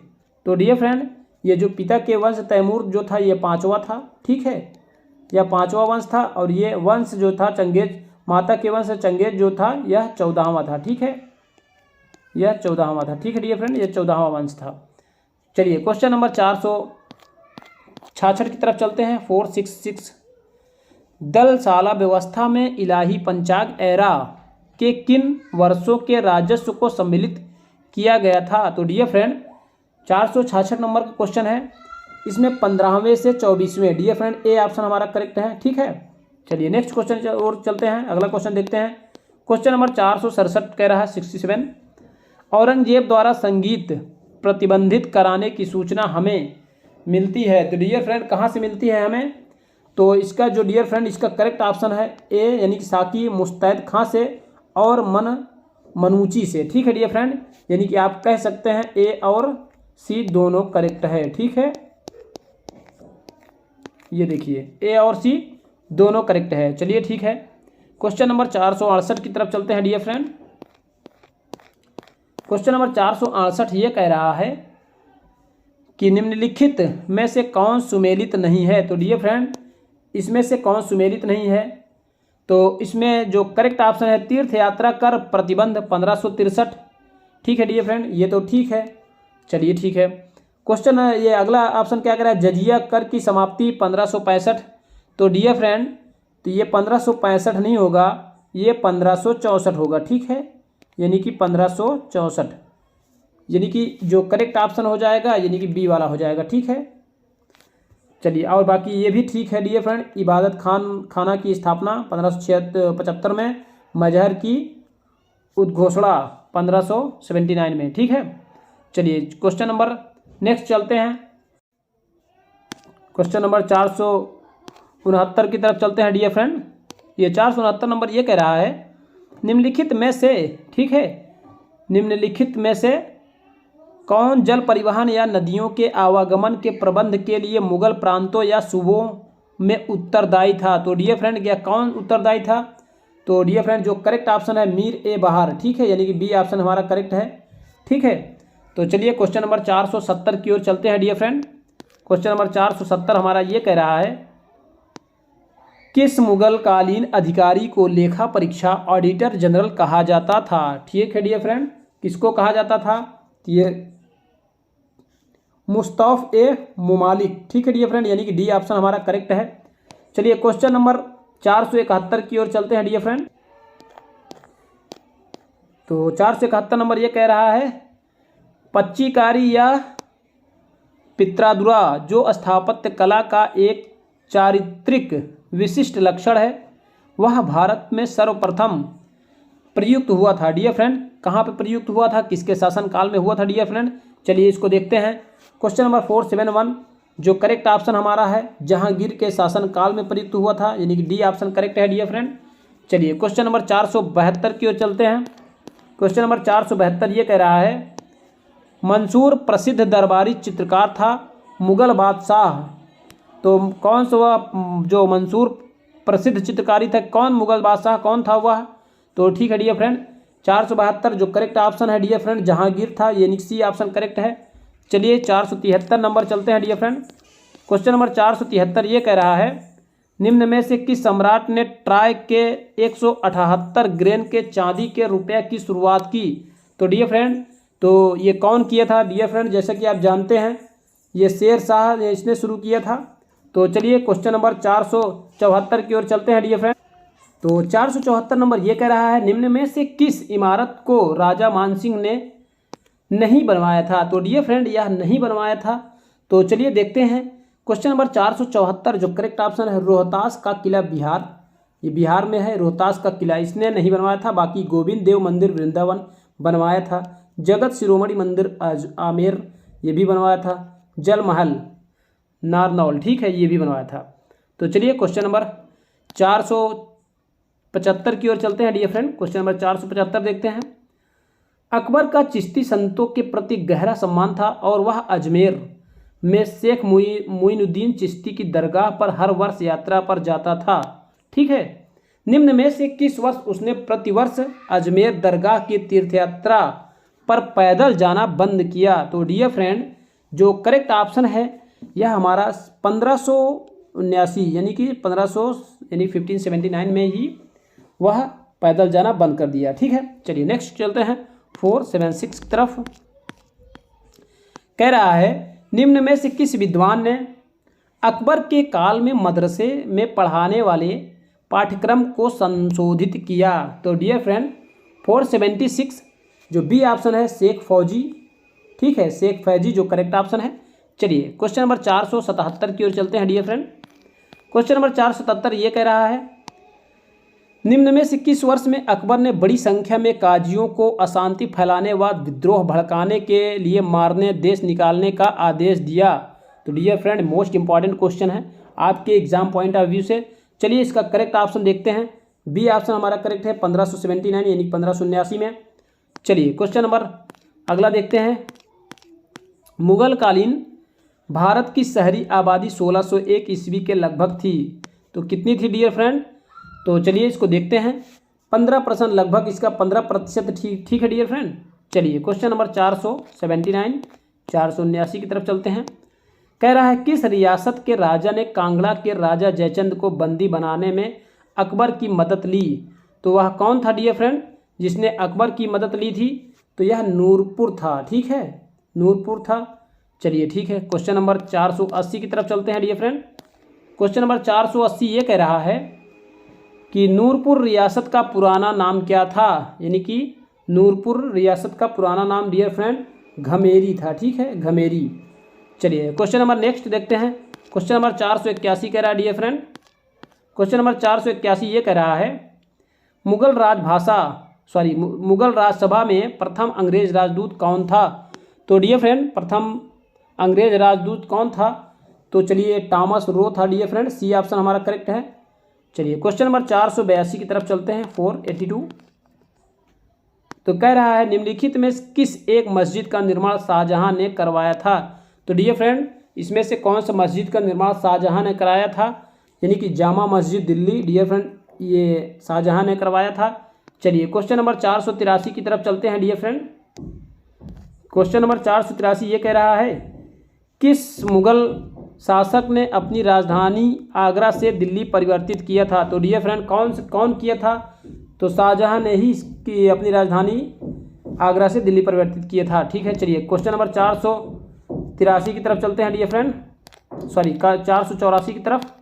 तो डियर फ्रेंड ये जो पिता के वंश तैमूर जो था ये 5वां था, ठीक है, यह 5वां वंश था, और ये वंश जो था चंगेज, माता के वंश से चंगेज जो था यह 14वां था, ठीक है, यह 14वां था, ठीक है डियर फ्रेंड, यह 14वां वंश था। चलिए क्वेश्चन नंबर 466 की तरफ चलते हैं 466। दलशाला व्यवस्था में इलाही पंचाग एरा के किन वर्षों के राजस्व को सम्मिलित किया गया था। तो डियर फ्रेंड 466 नंबर का क्वेश्चन है, इसमें 15वें से 24वें, डियर फ्रेंड ए ऑप्शन हमारा करेक्ट है, ठीक है। चलिए नेक्स्ट क्वेश्चन और चलते हैं, अगला क्वेश्चन देखते हैं। क्वेश्चन नंबर 467 कह रहा है 67, औरंगजेब द्वारा संगीत प्रतिबंधित कराने की सूचना हमें मिलती है। तो डियर फ्रेंड कहाँ से मिलती है हमें, तो इसका जो डियर फ्रेंड इसका करेक्ट ऑप्शन है ए, यानी कि साकी मुस्तैद खां से और मनूची से, ठीक है डियर फ्रेंड, यानी कि आप कह सकते हैं ए और सी दोनों करेक्ट है, ठीक है, ये देखिए ए और सी दोनों करेक्ट है। चलिए ठीक है, क्वेश्चन नंबर 468 की तरफ चलते हैं डियर फ्रेंड। क्वेश्चन नंबर 468 ये कह रहा है कि निम्नलिखित में से कौन सुमेलित नहीं है। तो डियर फ्रेंड इसमें से कौन सुमेलित नहीं है, तो इसमें जो करेक्ट ऑप्शन है तीर्थ यात्रा कर प्रतिबंध 1563, ठीक है डियर फ्रेंड, ये तो ठीक है। चलिए ठीक है, क्वेश्चन ये अगला ऑप्शन क्या कह रहा है, जजिया कर की समाप्ति 1565। तो डियर फ्रेंड तो ये 1565 नहीं होगा, ये 1564 होगा, ठीक है, यानी कि 1564, यानी कि जो करेक्ट ऑप्शन हो जाएगा यानी कि बी वाला हो जाएगा, ठीक है। चलिए और बाकी ये भी ठीक है डियर फ्रेंड, इबादत खाना की स्थापना 1575 में, मजहर की उद्घोषणा 1579 में, ठीक है। चलिए क्वेश्चन नंबर नेक्स्ट चलते हैं, क्वेश्चन नंबर 469 की तरफ चलते हैं डियर फ्रेंड। ये 469 नंबर ये कह रहा है, निम्नलिखित में से, ठीक है, निम्नलिखित में से कौन जल परिवहन या नदियों के आवागमन के प्रबंध के लिए मुगल प्रांतों या सूबों में उत्तरदायी था। तो डियर फ्रेंड क्या कौन उत्तरदायी था, तो डियर फ्रेंड जो करेक्ट ऑप्शन है मीर ए बहार, ठीक है, यानी कि बी ऑप्शन हमारा करेक्ट है, ठीक है। तो चलिए क्वेश्चन नंबर 470 की ओर चलते हैं डियर फ्रेंड। क्वेश्चन नंबर 470 हमारा ये कह रहा है, किस मुगल कालीन अधिकारी को लेखा परीक्षा ऑडिटर जनरल कहा जाता था। ठीक है डियर फ्रेंड, किसको कहा जाता था, ये मुस्तफ़ ए मुमालिक, ठीक है डियर फ्रेंड, यानी कि डी ऑप्शन हमारा करेक्ट है। चलिए क्वेश्चन नंबर 471 की ओर चलते हैं डियर फ्रेंड। तो 471 नंबर ये कह रहा है, पच्चीकारी या पित्रादुरा जो स्थापत्य कला का एक चारित्रिक विशिष्ट लक्षण है, वह भारत में सर्वप्रथम प्रयुक्त हुआ था। डियर फ्रेंड, कहाँ पे प्रयुक्त हुआ था, किसके शासनकाल में हुआ था डियर फ्रेंड? चलिए इसको देखते हैं। क्वेश्चन नंबर 471 जो करेक्ट ऑप्शन हमारा है जहांगीर के शासनकाल में प्रयुक्त हुआ था, यानी कि डी ऑप्शन करेक्ट है डियर फ्रेंड। चलिए क्वेश्चन नंबर 472 की ओर चलते हैं। क्वेश्चन नंबर 472 ये कह रहा है, मंसूर प्रसिद्ध दरबारी चित्रकार था, मुगल बादशाह। तो कौन सा वह जो मंसूर प्रसिद्ध चित्रकारी था, कौन मुगल बादशाह कौन था वह? तो ठीक है डियर फ्रेंड, 472 जो करेक्ट ऑप्शन है डियर फ्रेंड जहांगीर था, यानी सी ऑप्शन करेक्ट है। चलिए 473 नंबर चलते हैं डियर फ्रेंड। क्वेश्चन नंबर 473 ये कह रहा है, निम्न में से किस सम्राट ने ट्राय के 178 ग्रेन के चांदी के रुपये की शुरुआत की? तो डियर फ्रेंड, तो ये कौन किया था डियर फ्रेंड? जैसा कि आप जानते हैं ये शेर शाह ने इसने शुरू किया था। तो चलिए क्वेश्चन नंबर 474 की ओर चलते हैं डियर फ्रेंड। तो 474 नंबर ये कह रहा है, निम्न में से किस इमारत को राजा मानसिंह ने नहीं बनवाया था? तो डियर फ्रेंड यह नहीं बनवाया था। तो चलिए देखते हैं। क्वेश्चन नंबर 474 जो करेक्ट ऑप्शन है रोहतास का किला, बिहार, ये बिहार में है रोहतास का किला, इसने नहीं बनवाया था। बाकी गोविंद देव मंदिर वृंदावन बनवाया था, जगत शिरोमणि मंदिर आमेर ये भी बनवाया था, जल महल नारनौल, ठीक है, ये भी बनवाया था। तो चलिए क्वेश्चन नंबर 475 की ओर चलते हैं डियर फ्रेंड। क्वेश्चन नंबर 475 देखते हैं। अकबर का चिश्ती संतों के प्रति गहरा सम्मान था और वह अजमेर में शेख मोइनुद्दीन चिश्ती की दरगाह पर हर वर्ष यात्रा पर जाता था, ठीक है। निम्न में से किस वर्ष उसने प्रतिवर्ष अजमेर दरगाह की तीर्थयात्रा पर पैदल जाना बंद किया? तो डियर फ्रेंड जो करेक्ट ऑप्शन है यह हमारा 1579 यानी कि 1579 में ही वह पैदल जाना बंद कर दिया, ठीक है। चलिए नेक्स्ट चलते हैं 476 की तरफ। कह रहा है, निम्न में से किस विद्वान ने अकबर के काल में मदरसे में पढ़ाने वाले पाठ्यक्रम को संशोधित किया? तो डियर फ्रेंड 476 जो बी ऑप्शन है शेख फौजी, ठीक है, शेख फैजी जो करेक्ट ऑप्शन है। चलिए क्वेश्चन नंबर 477 की ओर चलते हैं डियर फ्रेंड। क्वेश्चन नंबर 477 ये कह रहा है, निम्न में से किस वर्ष में अकबर ने बड़ी संख्या में काजियों को अशांति फैलाने व विद्रोह भड़काने के लिए मारने देश निकालने का आदेश दिया? तो dear friend most important question है आपके एग्जाम पॉइंट ऑफ व्यू से। चलिए इसका करेक्ट ऑप्शन देखते हैं। बी ऑप्शन हमारा करेक्ट है 1579 यानी 1579 में। चलिए क्वेश्चन नंबर अगला देखते हैं। मुगल कालीन भारत की शहरी आबादी 1601 ईस्वी के लगभग थी, तो कितनी थी डियर फ्रेंड? तो चलिए इसको देखते हैं। 15% लगभग, इसका 15% ठीक है डियर फ्रेंड। चलिए क्वेश्चन नंबर 479 479 की तरफ चलते हैं। कह रहा है, किस रियासत के राजा ने कांगड़ा के राजा जयचंद को बंदी बनाने में अकबर की मदद ली? तो वह कौन था डियर फ्रेंड जिसने अकबर की मदद ली थी? तो यह नूरपुर था, ठीक है, नूरपुर था। चलिए ठीक है, क्वेश्चन नंबर 480 की तरफ चलते हैं डियर फ्रेंड। क्वेश्चन नंबर 480 ये कह रहा है कि नूरपुर रियासत का पुराना नाम क्या था? यानी कि नूरपुर रियासत का पुराना नाम डियर फ्रेंड घमेरी था, ठीक है, घमेरी। चलिए क्वेश्चन नंबर नेक्स्ट देखते हैं। क्वेश्चन नंबर 481 कह रहा है डियर फ्रेंड। क्वेश्चन नंबर 481 ये कह रहा है, मुगल राजसभा में प्रथम अंग्रेज राजदूत कौन था? तो डियर फ्रेंड प्रथम अंग्रेज राजदूत कौन था? तो चलिए टॉमस रो था डियर फ्रेंड, सी ऑप्शन हमारा करेक्ट है। चलिए क्वेश्चन नंबर 482 की तरफ चलते हैं 482। तो कह रहा है, निम्नलिखित में किस एक मस्जिद का निर्माण शाहजहां ने करवाया था? तो डियर फ्रेंड इसमें से कौन सा मस्जिद का निर्माण शाहजहां ने कराया था? यानी कि जामा मस्जिद दिल्ली डियर फ्रेंड ये शाहजहां ने करवाया था। चलिए क्वेश्चन नंबर 483 की तरफ चलते हैं डियर फ्रेंड। क्वेश्चन नंबर 483 ये कह रहा है, किस मुगल शासक ने अपनी राजधानी आगरा से दिल्ली परिवर्तित किया था? तो डियर फ्रेंड कौन किया था? तो शाहजहां ने ही इसकी अपनी राजधानी आगरा से दिल्ली परिवर्तित किया था, ठीक है। चलिए क्वेश्चन नंबर 483 की तरफ चलते हैं डियर फ्रेंड, 484 की तरफ।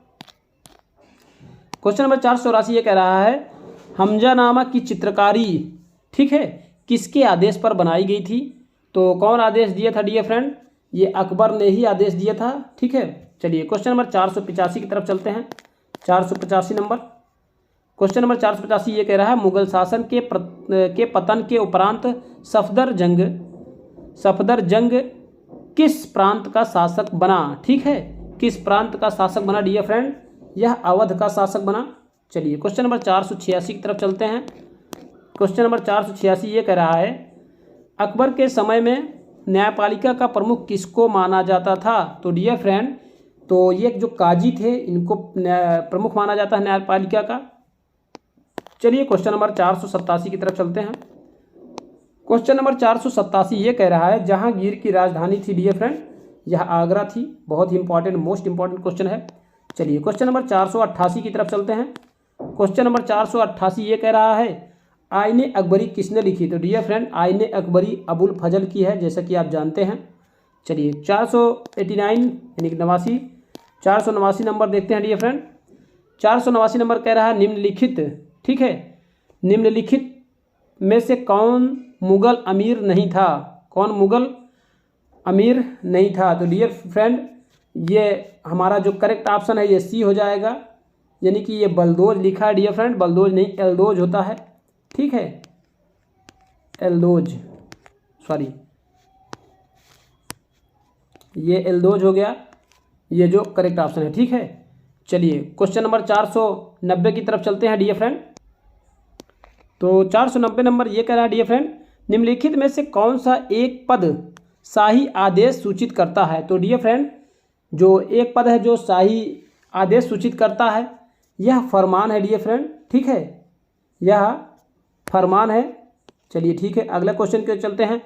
क्वेश्चन नंबर 484 ये कह रहा है, हमजानामा की चित्रकारी, ठीक है, किसके आदेश पर बनाई गई थी? तो कौन आदेश दिया था डियर फ्रेंड? ये अकबर ने ही आदेश दिया था। ठीक है, चलिए क्वेश्चन नंबर 485 की तरफ चलते हैं। 485 नंबर क्वेश्चन नंबर 485 ये कह रहा है मुगल शासन के पतन के उपरांत सफदरजंग किस प्रांत का शासक बना? ठीक है, किस प्रांत का शासक बना डियर फ्रेंड? यह अवध का शासक बना। चलिए क्वेश्चन नंबर 486 की तरफ चलते हैं। क्वेश्चन नंबर 486 ये कह रहा है अकबर के समय में न्यायपालिका का प्रमुख किसको माना जाता था? तो डियर फ्रेंड, तो ये जो काजी थे इनको प्रमुख माना जाता है न्यायपालिका का। चलिए क्वेश्चन नंबर 487 की तरफ चलते हैं। क्वेश्चन नंबर 487 ये कह रहा है जहांगीर की राजधानी थी डियर फ्रेंड, यह आगरा थी। बहुत ही इंपॉर्टेंट, मोस्ट इंपॉर्टेंट क्वेश्चन है। चलिए क्वेश्चन नंबर 488 की तरफ चलते हैं। क्वेश्चन नंबर 488 ये कह रहा है आईने अकबरी किसने लिखी? तो डियर फ्रेंड, आईने अकबरी अबुल फजल की है, जैसा कि आप जानते हैं। चलिए 489 यानी कि 89 489 नंबर देखते हैं डियर फ्रेंड। 489 नंबर कह रहा है निम्नलिखित, ठीक है, निम्नलिखित में से कौन मुगल अमीर नहीं था? कौन मुगल अमीर नहीं था? तो डियर फ्रेंड, ये हमारा जो करेक्ट ऑप्शन है ये सी हो जाएगा, यानी कि ये बलदोज लिखा है डियर फ्रेंड, बलदोज नहीं एलदोज होता है। ठीक है, एलदोज, सॉरी ये एलदोज हो गया, ये जो करेक्ट ऑप्शन है। ठीक है, चलिए क्वेश्चन नंबर 490 की तरफ चलते हैं डियर फ्रेंड। तो 490 नंबर ये कह रहा है डियर फ्रेंड निम्नलिखित में से कौन सा एक पद शाही आदेश सूचित करता है? तो डियर फ्रेंड, जो एक पद है जो शाही आदेश सूचित करता है यह फरमान है डियर फ्रेंड। ठीक है, यह फरमान है। चलिए ठीक है, अगला क्वेश्चन के चलते हैं।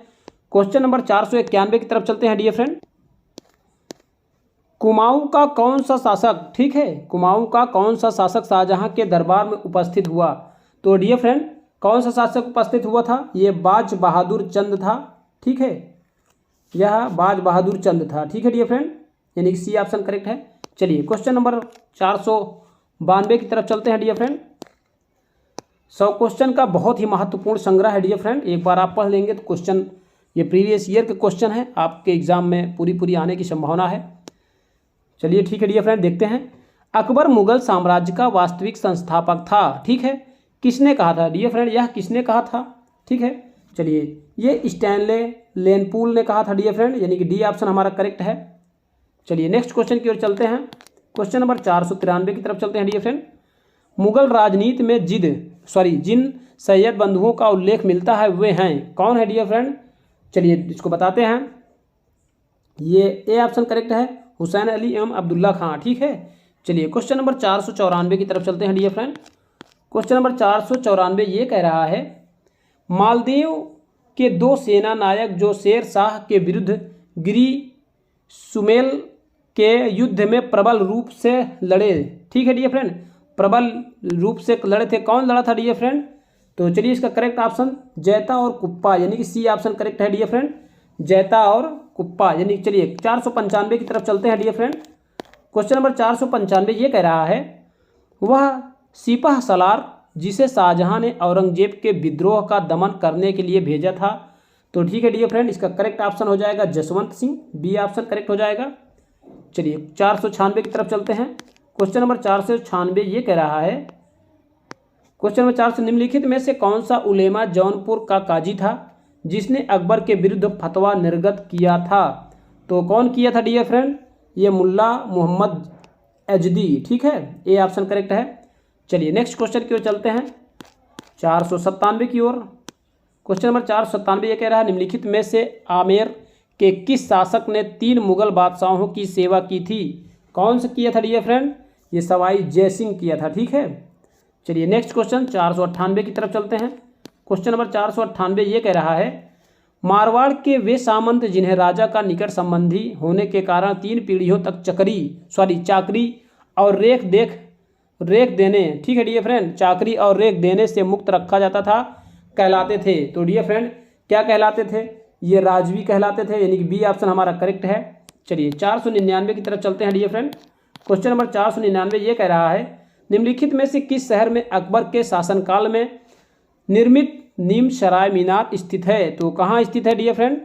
क्वेश्चन नंबर 491 की तरफ चलते हैं डियर फ्रेंड। कुमाऊं का कौन सा शासक, ठीक है, कुमाऊं का कौन सा शासक शाहजहां के दरबार में उपस्थित हुआ? तो डियर फ्रेंड, कौन सा शासक उपस्थित हुआ था? ये बाज बहादुर चंद था। ठीक है, यह बाज बहादुर चंद था। ठीक है डियर फ्रेंड, यानी कि सी ऑप्शन करेक्ट है। चलिए क्वेश्चन नंबर 492 की तरफ चलते हैं डियर फ्रेंड। 100 क्वेश्चन का बहुत ही महत्वपूर्ण संग्रह है डियर फ्रेंड, एक बार आप पढ़ लेंगे तो क्वेश्चन, ये प्रीवियस ईयर के क्वेश्चन है, आपके एग्जाम में पूरी आने की संभावना है। चलिए ठीक है डियर फ्रेंड, देखते हैं। अकबर मुगल साम्राज्य का वास्तविक संस्थापक था। ठीक है, किसने कहा था डियर फ्रेंड? यह किसने कहा था? ठीक है, चलिए ये स्टैनले लेनपूल ने कहा था डियर फ्रेंड, यानी कि डी ऑप्शन हमारा करेक्ट है। चलिए नेक्स्ट क्वेश्चन की ओर चलते हैं। क्वेश्चन नंबर 493 की तरफ चलते हैं डियर फ्रेंड। मुगल राजनीति में जिन सैयद बंधुओं का उल्लेख मिलता है वे हैं, कौन है डियर फ्रेंड? चलिए इसको बताते हैं। ये ए ऑप्शन करेक्ट है, हुसैन अली एवं अब्दुल्ला खां। ठीक है, चलिए क्वेश्चन नंबर 494 की तरफ चलते हैं डियर फ्रेंड। क्वेश्चन नंबर 494 ये कह रहा है मालदीव के दो सेना नायक जो शेर शाह के विरुद्ध गिरी सुमेल के युद्ध में प्रबल रूप से लड़े। ठीक है डियर फ्रेंड, प्रबल रूप से लड़े थे, कौन लड़ा था डियर फ्रेंड? तो चलिए इसका करेक्ट ऑप्शन जैता और कुप्पा, यानी कि सी ऑप्शन करेक्ट है डियर फ्रेंड, जैता और कुप्पा। यानी चलिए 495 की तरफ चलते हैं डियर फ्रेंड। क्वेश्चन नंबर 495 ये कह रहा है वह सिपह सलार जिसे शाहजहां ने औरंगजेब के विद्रोह का दमन करने के लिए भेजा था। तो ठीक है डियर फ्रेंड, इसका करेक्ट ऑप्शन हो जाएगा Jaswant Singh, B option correct हो जाएगा। चलिए 496 की तरफ चलते हैं। क्वेश्चन नंबर 496 ये कह रहा है क्वेश्चन नंबर 400 निम्नलिखित में से कौन सा उलेमा जौनपुर का काजी था जिसने अकबर के विरुद्ध फतवा निर्गत किया था? तो कौन किया था डियर फ्रेंड? ये मुल्ला मोहम्मद एजदी। ठीक है, ए ऑप्शन करेक्ट है। चलिए नेक्स्ट क्वेश्चन की ओर चलते हैं, 497 की ओर। क्वेश्चन नंबर 497 ये कह रहा है निम्नलिखित में से आमेर के किस शासक ने 3 मुगल बादशाहों की सेवा की थी? कौन सा किया था डियर फ्रेंड? ये सवाई जय सिंह किया था। ठीक है, चलिए नेक्स्ट क्वेश्चन 498 की तरफ चलते हैं। क्वेश्चन नंबर 498 ये कह रहा है मारवाड़ के वे सामंत जिन्हें राजा का निकट संबंधी होने के कारण 3 पीढ़ियों तक चाकरी और रेख देने, ठीक है डियर फ्रेंड, चाकरी और रेख देने से मुक्त रखा जाता था, कहलाते थे। तो डियर फ्रेंड क्या कहलाते थे? ये राजवी कहलाते थे, यानी कि बी ऑप्शन हमारा करेक्ट है। चलिए 499 की तरफ चलते हैं डियर फ्रेंड। क्वेश्चन नंबर 499 ये कह रहा है निम्नलिखित में से किस शहर में अकबर के शासनकाल में निर्मित नीम सराय मीनार स्थित है? तो कहाँ स्थित है डियर फ्रेंड?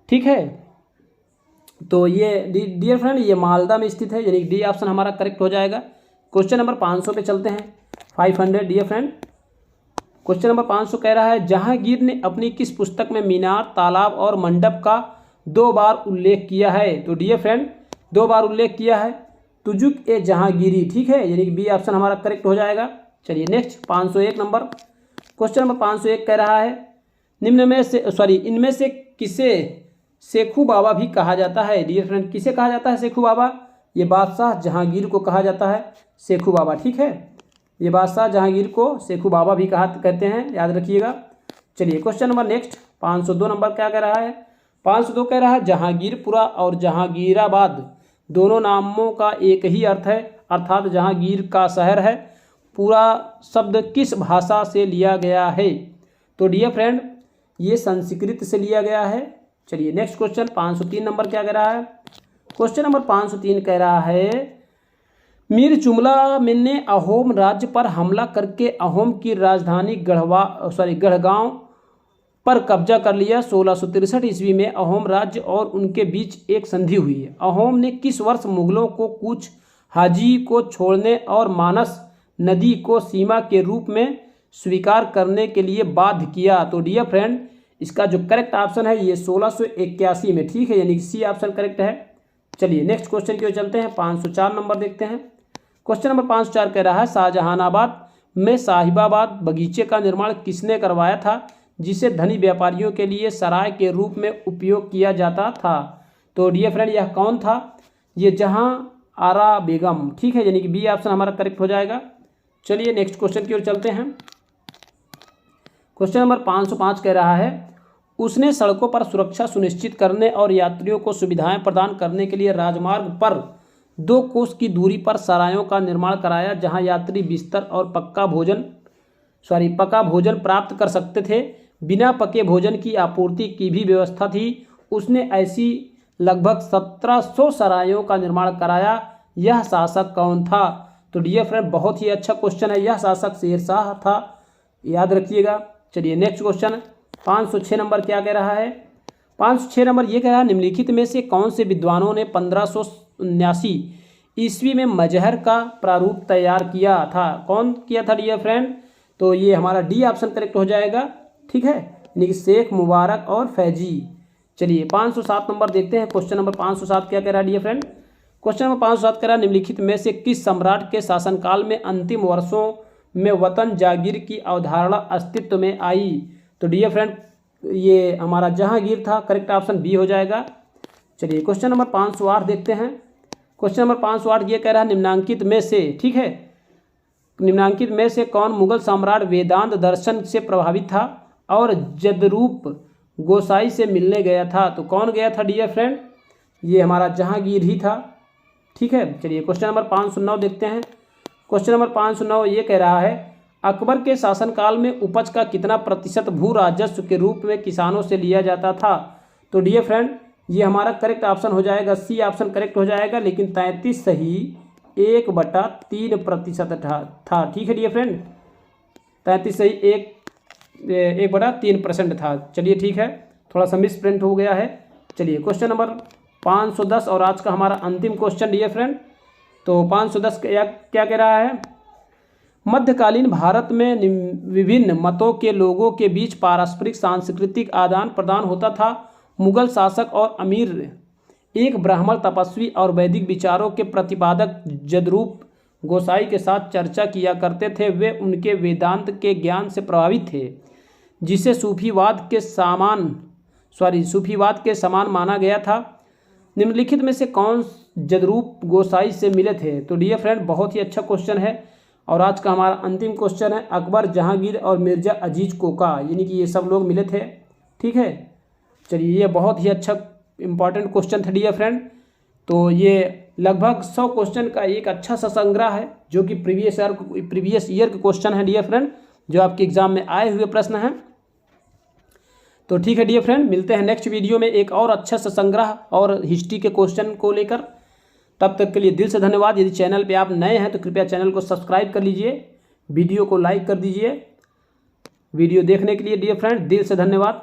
ठीक है। तो ये डियर फ्रेंड ये मालदा में स्थित है, यानी डी ऑप्शन हमारा करेक्ट हो जाएगा। क्वेश्चन नंबर 500 पे चलते हैं, 500 डियर फ्रेंड। क्वेश्चन नंबर 500 कह रहा है, जहांगीर ने अपनी किस पुस्तक में मीनार, तालाब और मंडप का 2 बार उल्लेख किया है? तो डियर फ्रेंड 2 बार उल्लेख किया है, तुजुक ए जहांगीरी, ठीक है, यानी कि बी ऑप्शन हमारा करेक्ट हो जाएगा। चलिए नेक्स्ट 501 नंबर। क्वेश्चन नंबर 501 कह रहा है, इनमें से किसे शेखू बाबा भी कहा जाता है? डियर फ्रेंड किसे कहा जाता है शेखू बाबा? ये बादशाह जहांगीर को कहा जाता है शेखू बाबा, ठीक है। ये बादशाह जहांगीर को शेखू बाबा भी कहते हैं, याद रखिएगा। चलिए क्वेश्चन नंबर नेक्स्ट 502 नंबर क्या कह रहा है? 502 कह रहा है, जहांगीरपुरा और जहांगीराबाद दोनों नामों का एक ही अर्थ है, अर्थात जहांगीर का शहर है। पूरा शब्द किस भाषा से लिया गया है? तो डियर फ्रेंड ये संस्कृत से लिया गया है। चलिए नेक्स्ट क्वेश्चन 503 नंबर क्या कह रहा है? क्वेश्चन नंबर 503 कह रहा है, मीर जुमला ने अहोम राज्य पर हमला करके अहोम की राजधानी गढ़गांव पर कब्जा कर लिया। 1663 ईस्वी में अहोम राज्य और उनके बीच एक संधि हुई है। अहोम ने किस वर्ष मुगलों को कूच हाजी को छोड़ने और मानस नदी को सीमा के रूप में स्वीकार करने के लिए बाध्य किया? तो डियर फ्रेंड इसका जो करेक्ट ऑप्शन है ये 1681 में, ठीक है, यानी सी ऑप्शन करेक्ट है। चलिए नेक्स्ट क्वेश्चन की ओर चलते हैं, 504 नंबर देखते हैं। क्वेश्चन नंबर 504 कह रहा है, शाहजहानाबाद में साहिबाबाद बगीचे का निर्माण किसने करवाया था, जिसे धनी व्यापारियों के लिए सराय के रूप में उपयोग किया जाता था? तो डियर फ्रेंड यह कौन था? ये जहां आरा बेगम, ठीक है, यानी कि बी ऑप्शन हमारा करेक्ट हो जाएगा। चलिए नेक्स्ट क्वेश्चन की ओर चलते हैं। क्वेश्चन नंबर 505 कह रहा है, उसने सड़कों पर सुरक्षा सुनिश्चित करने और यात्रियों को सुविधाएं प्रदान करने के लिए राजमार्ग पर 2 कोस की दूरी पर सरायों का निर्माण कराया, जहां यात्री बिस्तर और पका भोजन प्राप्त कर सकते थे। बिना पके भोजन की आपूर्ति की भी व्यवस्था थी। उसने ऐसी लगभग 1700 सरायों का निर्माण कराया। यह शासक कौन था? तो डियर फ्रेंड बहुत ही अच्छा क्वेश्चन है, यह शासक शेरशाह था, याद रखिएगा। चलिए नेक्स्ट क्वेश्चन 506 नंबर क्या कह रहा है? 506 नंबर ये कह रहा है, निम्नलिखित में से कौन से विद्वानों ने 1579 ईस्वी में मजहर का प्रारूप तैयार किया था? कौन किया था डियर फ्रेंड? तो ये हमारा डी ऑप्शन करेक्ट हो जाएगा, ठीक है, यानी कि शेख मुबारक और फैजी। चलिए 507 नंबर देखते हैं। क्वेश्चन नंबर 507 क्या कह रहा है डियर फ्रेंड? क्वेश्चन नंबर 507 कह रहा है, निम्नलिखित में से किस सम्राट के शासनकाल में अंतिम वर्षों में वतन जागीर की अवधारणा अस्तित्व में आई? तो डियर फ्रेंड ये हमारा जहांगीर था, करेक्ट ऑप्शन बी हो जाएगा। चलिए क्वेश्चन नंबर 508 देखते हैं। क्वेश्चन नंबर 508 ये कह रहा है, निम्नांकित में से, ठीक है, निम्नांकित में से कौन मुगल सम्राट वेदांत दर्शन से प्रभावित था और जदरूप गोसाई से मिलने गया था? तो कौन गया था डियर फ्रेंड? ये हमारा जहांगीर ही था, ठीक है। चलिए क्वेश्चन नंबर 509 देखते हैं। क्वेश्चन नंबर 509 ये कह रहा है, अकबर के शासनकाल में उपज का कितना प्रतिशत भू राजस्व के रूप में किसानों से लिया जाता था? तो डियर फ्रेंड ये हमारा करेक्ट ऑप्शन हो जाएगा, सी ऑप्शन करेक्ट हो जाएगा, लेकिन 33 सही 1/3% था, ठीक है डियर फ्रेंड, 33 सही 1/3% था। चलिए ठीक है, थोड़ा सा मिस प्रिंट हो गया है। चलिए क्वेश्चन नंबर 510 और आज का हमारा अंतिम क्वेश्चन डियर फ्रेंड। तो 510 क्या कह रहा है? मध्यकालीन भारत में विभिन्न मतों के लोगों के बीच पारस्परिक सांस्कृतिक आदान प्रदान होता था। मुगल शासक और अमीर एक ब्राह्मण तपस्वी और वैदिक विचारों के प्रतिपादक जदरूप गोसाई के साथ चर्चा किया करते थे। वे उनके वेदांत के ज्ञान से प्रभावित थे, जिसे सूफीवाद के समान माना गया था। निम्नलिखित में से कौन जदरूप गोसाई से मिले थे? तो डियर फ्रेंड बहुत ही अच्छा क्वेश्चन है और आज का हमारा अंतिम क्वेश्चन है, अकबर, जहांगीर और मिर्जा अजीज कोका, यानी कि ये सब लोग मिले थे, ठीक है। चलिए ये बहुत ही अच्छा इंपॉर्टेंट क्वेश्चन था डियर फ्रेंड। तो ये लगभग 100 क्वेश्चन का एक अच्छा सा संग्रह है, जो कि प्रीवियस ईयर के क्वेश्चन है डियर फ्रेंड, जो आपके एग्जाम में आए हुए प्रश्न हैं। तो ठीक है डियर फ्रेंड, मिलते हैं नेक्स्ट वीडियो में एक और अच्छा सा संग्रह और हिस्ट्री के क्वेश्चन को लेकर। तब तक के लिए दिल से धन्यवाद। यदि चैनल पे आप नए हैं तो कृपया चैनल को सब्सक्राइब कर लीजिए, वीडियो को लाइक कर दीजिए। वीडियो देखने के लिए डियर फ्रेंड दिल से धन्यवाद।